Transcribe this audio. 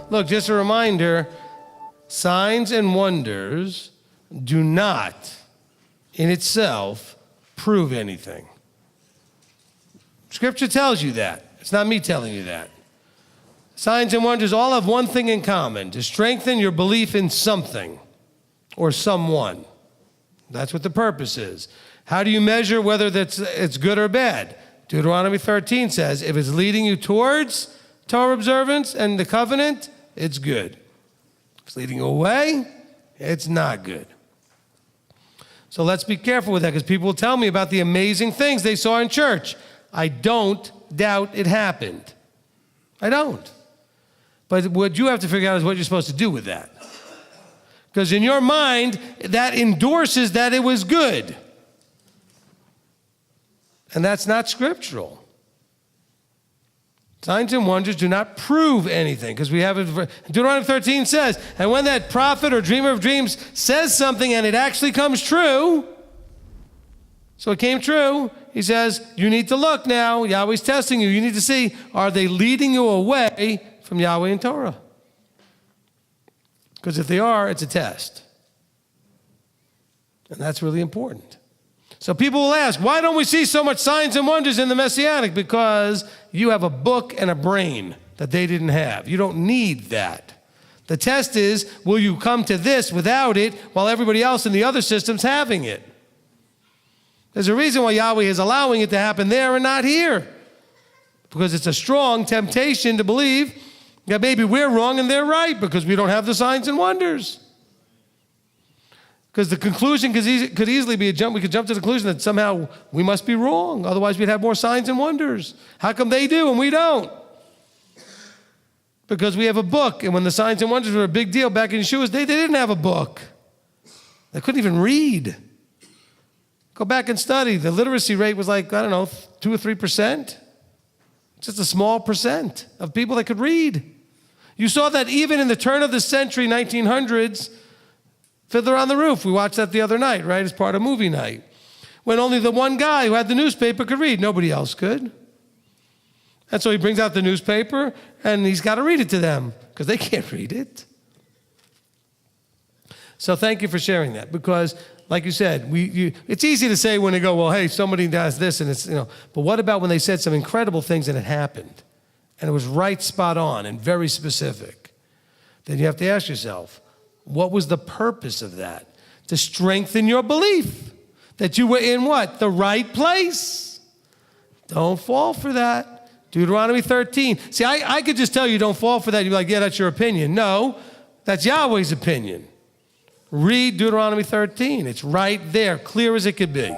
Look, just a reminder, signs and wonders do not in itself prove anything. Scripture tells you that. It's not me telling you that. Signs and wonders all have one thing in common: to strengthen your belief in something or someone. That's what the purpose is. How do you measure whether it's good or bad? Deuteronomy 13 says, if it's leading you towards Torah observance and the covenant, it's good. If it's leading you away, it's not good. So let's be careful with that, because people will tell me about the amazing things they saw in church. I don't doubt it happened. I don't. But what you have to figure out is what you're supposed to do with that. Because in your mind, that endorses that it was good. And that's not scriptural. Signs and wonders do not prove anything, because we have it. Deuteronomy 13 says, and when that prophet or dreamer of dreams says something and it actually comes true, so it came true, he says, you need to look now. Yahweh's testing you. You need to see, are they leading you away from Yahweh and Torah? Because if they are, it's a test. And that's really important. So people will ask, why don't we see so much signs and wonders in the Messianic? Because you have a book and a brain that they didn't have. You don't need that. The test is, will you come to this without it while everybody else in the other system's having it? There's a reason why Yahweh is allowing it to happen there and not here. Because it's a strong temptation to believe that maybe we're wrong and they're right because we don't have the signs and wonders. Because the conclusion could easily be we could jump to the conclusion that somehow we must be wrong. Otherwise, we'd have more signs and wonders. How come they do and we don't? Because we have a book, and when the signs and wonders were a big deal back in Yeshua's day, they didn't have a book. They couldn't even read. Go back and study. The literacy rate was like, 2 or 3%. Just a small percent of people that could read. You saw that even in the turn of the century, 1900s, Fiddler on the Roof. We watched that the other night, right, as part of movie night. When only the one guy who had the newspaper could read. Nobody else could. And so he brings out the newspaper, and he's got to read it to them, because they can't read it. So thank you for sharing that, because, like you said, it's easy to say when they go, well, hey, somebody does this, and it's, but what about when they said some incredible things and it happened, and it was right spot on and very specific? Then you have to ask yourself, what was the purpose of that? To strengthen your belief that you were in what? The right place. Don't fall for that. Deuteronomy 13. See, I could just tell you don't fall for that. You'd be like, yeah, that's your opinion. No, that's Yahweh's opinion. Read Deuteronomy 13. It's right there, clear as it could be.